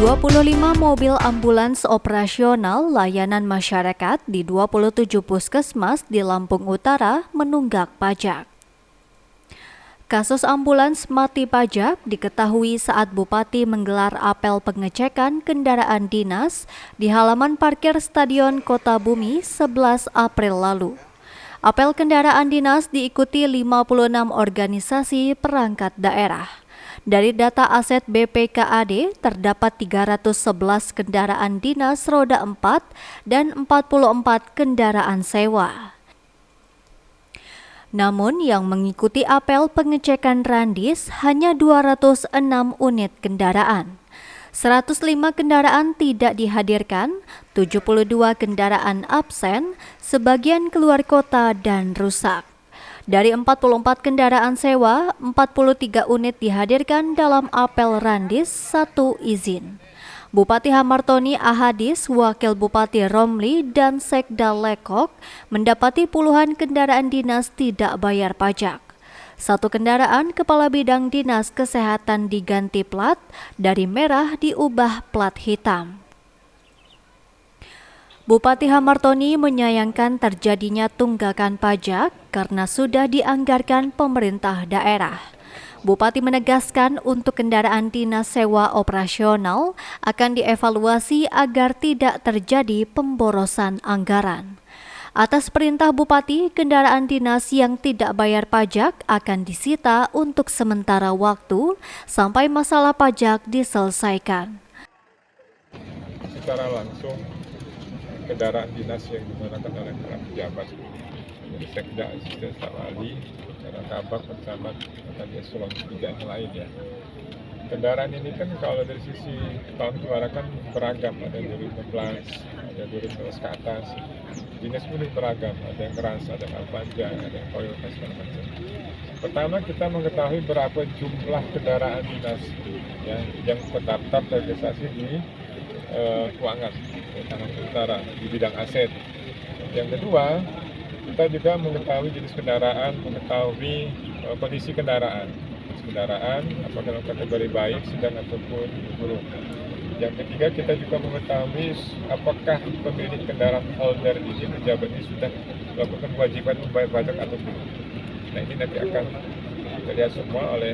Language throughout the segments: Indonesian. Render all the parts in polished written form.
25 mobil ambulans operasional layanan masyarakat di 27 puskesmas di Lampung Utara menunggak pajak. Kasus ambulans mati pajak diketahui saat Bupati menggelar apel pengecekan kendaraan dinas di halaman parkir Stadion Kota Bumi 11 April lalu. Apel kendaraan dinas diikuti 56 organisasi perangkat daerah. Dari data aset BPKAD, terdapat 311 kendaraan dinas roda 4 dan 44 kendaraan sewa. Namun yang mengikuti apel pengecekan Randis hanya 206 unit kendaraan. 105 kendaraan tidak dihadirkan, 72 kendaraan absen, sebagian keluar kota dan rusak. Dari 44 kendaraan sewa, 43 unit dihadirkan dalam apel Randis 1 izin. Bupati Hamartoni Ahadis, Wakil Bupati Romli, dan Sekda Lekok mendapati puluhan kendaraan dinas tidak bayar pajak. 1 kendaraan Kepala Bidang Dinas Kesehatan diganti plat, dari merah diubah plat hitam. Bupati Hamartoni menyayangkan terjadinya tunggakan pajak karena sudah dianggarkan pemerintah daerah. Bupati menegaskan untuk kendaraan dinas sewa operasional akan dievaluasi agar tidak terjadi pemborosan anggaran. Atas perintah Bupati, kendaraan dinas yang tidak bayar pajak akan disita untuk sementara waktu sampai masalah pajak diselesaikan. Secara langsung kendaraan dinas yang digunakan oleh para pejabat, jadi Sekda, Asisten Wali, para kabak, pencamat, dan eselon 3 yang lain ya. Kendaraan ini kan kalau dari sisi tahun keluaran kan beragam, ada 2015, ada 2015 ke atas. Dinas pun beragam, ada yang keras, ada yang Alphanja, ada yang Toyota, dan segala macam. Pertama kita mengetahui berapa jumlah kendaraan dinas ya, yang terdaftar registrasi di keuangan Tanah Utara di bidang aset. Yang kedua, kita juga mengetahui jenis kendaraan, mengetahui kondisi kendaraan. Apakah dalam kategori baik, sedang ataupun buruk. Yang ketiga, kita juga mengetahui apakah pemilik kendaraan holder ini, pejabat ini sudah melakukan kewajiban membayar pajak atau belum. Nah ini nanti akan kita lihat semua oleh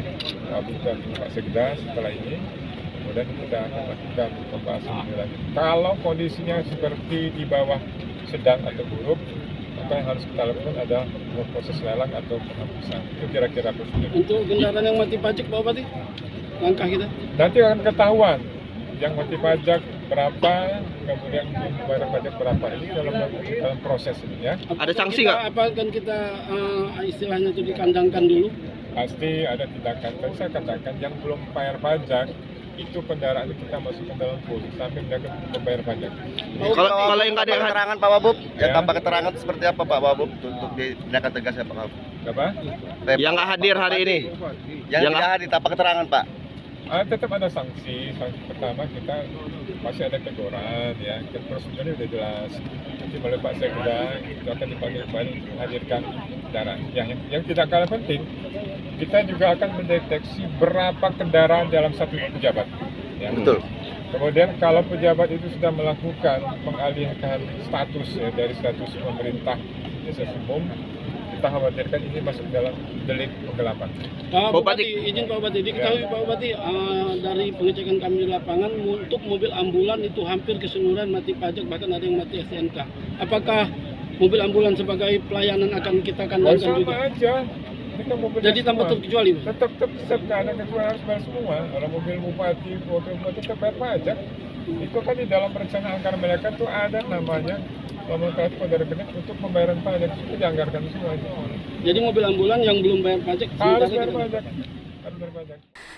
Pak Sekda setelah ini. Kemudian kita akan lakukan pembahasan ini lagi. Kalau kondisinya seperti di bawah sedang atau buruk, maka yang harus kita lakukan adalah proses lelang atau penghapusan. Itu kira-kira prosedur. Untuk kendaraan yang mati pajak, Pak Bupati, langkah kita? Nanti akan ketahuan yang mati pajak berapa, kemudian membayar pajak berapa. Ini dalam proses ini ya. Ada sanksi nggak? Apa akan kita istilahnya itu dikandangkan dulu? Pasti ada tindakan. Tadi saya katakan yang belum bayar pajak, itu kendaraan kita masukkan dalam pool sampai mereka membayar pajak. Kalau yang nggak ada keterangan Pak Wabub, ya tanpa keterangan seperti apa Pak Wabub untuk tindakan tegas ya Pak Wabub? Apa? Yang nggak hadir hari ini, yang tidak hadir tanpa keterangan Pak? Tetap ada sanksi. Sanksi pertama kita masih ada teguran ya. Prosedurnya sudah jelas. Nanti melalui Pak Sekda itu akan dipanggil kembali untuk menghadirkan kendaraan. Yang tidak kalah penting, kita juga akan mendeteksi berapa kendaraan dalam satu pejabat. Ya. Betul. Kemudian kalau pejabat itu sudah melakukan pengalihan status ya, dari status pemerintah desa umum, kita khawatirkan ini masuk dalam delik penggelapan. Pak Bupati, izin Pak Bupati, diketahui Pak Bupati dari pengecekan kami di lapangan untuk mobil ambulan itu hampir keseluruhan mati pajak, bahkan ada yang mati STNK. Apakah mobil ambulan sebagai pelayanan akan kita kandangkan sama juga? Aja. Jadi tanpa terkecuali, tetap nggak ada kecuali, harus bayar semua. Kalau mobil bupati tetap bayar pajak. Itu kan di dalam perencanaan anggaran mereka tuh ada namanya nomenklatur pada rekening untuk pembayaran pajak, itu dianggarkan semua. Jadi mobil ambulan yang belum bayar pajak harus bayar pajak.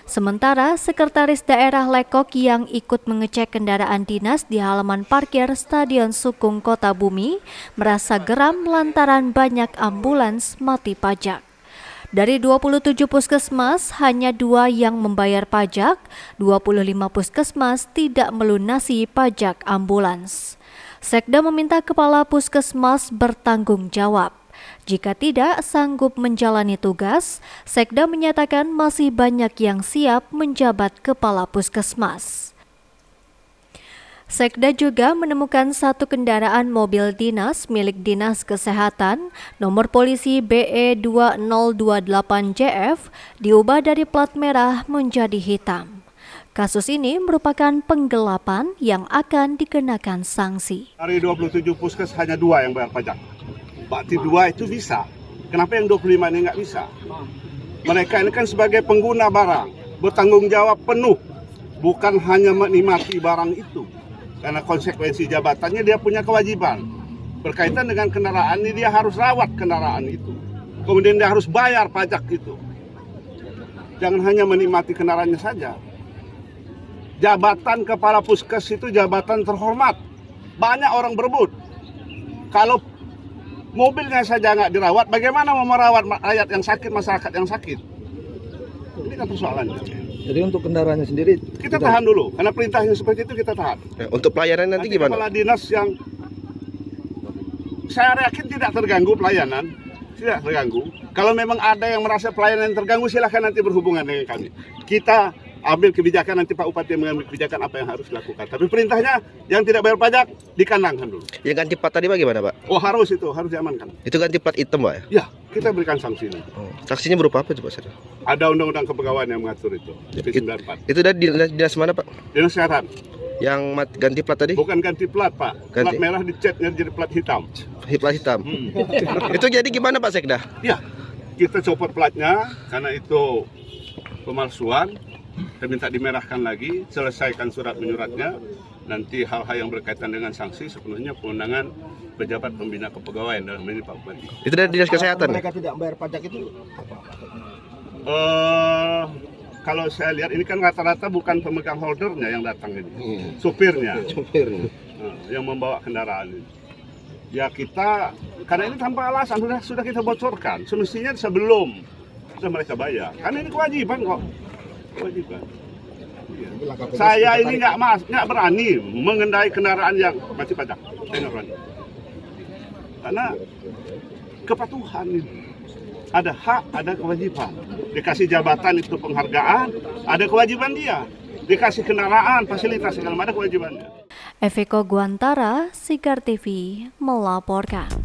Sementara Sekretaris Daerah Lekok yang ikut mengecek kendaraan dinas di halaman parkir Stadion Sukung Kota Bumi merasa geram lantaran banyak ambulans mati pajak. Dari 27 puskesmas, hanya 2 yang membayar pajak, 25 puskesmas tidak melunasi pajak ambulans. Sekda meminta kepala puskesmas bertanggung jawab. Jika tidak sanggup menjalani tugas, Sekda menyatakan masih banyak yang siap menjabat kepala puskesmas. Sekda juga menemukan satu kendaraan mobil dinas milik Dinas Kesehatan nomor polisi BE2028JF diubah dari plat merah menjadi hitam. Kasus ini merupakan penggelapan yang akan dikenakan sanksi. Dari 27 puskes hanya 2 yang bayar pajak. Berarti 2 itu bisa. Kenapa yang 25 ini nggak bisa? Mereka ini kan sebagai pengguna barang, bertanggung jawab penuh. Bukan hanya menikmati barang itu. Karena konsekuensi jabatannya dia punya kewajiban. Berkaitan dengan kendaraan ini dia harus rawat kendaraan itu. Kemudian dia harus bayar pajak itu. Jangan hanya menikmati kendaraannya saja. Jabatan kepala puskes itu jabatan terhormat. Banyak orang berebut. Kalau mobilnya saja nggak dirawat, bagaimana mau merawat rakyat yang sakit, masyarakat yang sakit? Ini kan persoalannya. Jadi untuk kendaraannya sendiri Kita tahan dulu, karena perintahnya seperti itu kita tahan. Untuk pelayanan nanti gimana? Kepala dinas yang saya yakin tidak terganggu pelayanan, tidak terganggu. Kalau memang ada yang merasa pelayanan terganggu, silahkan nanti berhubungan dengan kami. Kita ambil kebijakan, nanti Pak Bupati mengambil kebijakan apa yang harus dilakukan. Tapi perintahnya yang tidak bayar pajak dikandangkan dulu. Yang ganti plat tadi bagaimana, Pak? Oh harus diamankan. Itu ganti plat hitam, Pak? Ya, kita berikan sanksi. Sanksinya berupa apa itu, Pak? Ada undang-undang kepegawaian yang mengatur itu, PP94. Itu dari dinas mana, Pak? Dinas Kesehatan. Yang ganti plat tadi? Bukan ganti plat, Pak. Ganti. Plat merah dicatnya jadi plat hitam. Plat hitam. Itu jadi gimana, Pak Sekda? Ya, kita copot platnya karena itu pemalsuan. Kita minta dimerahkan lagi, selesaikan surat menyuratnya. Nanti hal-hal yang berkaitan dengan sanksi sepenuhnya kewenangan pejabat pembina kepegawaian dalam ini Pak Bupati. Itu dari dinas kesehatan. mereka tidak bayar pajak itu apa? Kalau saya lihat ini kan rata-rata bukan pemegang holdernya yang datang ini, supirnya. Yang membawa kendaraan ini. Ya kita, karena ini tanpa alasan sudah kita bocorkan. Semestinya sebelum sudah mereka bayar. Karena ini kewajiban kok. Kewajiban. Ya. Saya ini nggak berani mengendai kendaraan yang masih pajak. Saya nggak berani. Karena kepatuhan ini. Ada hak, ada kewajiban. Dikasih jabatan itu penghargaan, ada kewajiban dia. Dikasih kendaraan, fasilitas segala macam, ada kewajibannya. Eveko Guantara, Sigar TV, melaporkan.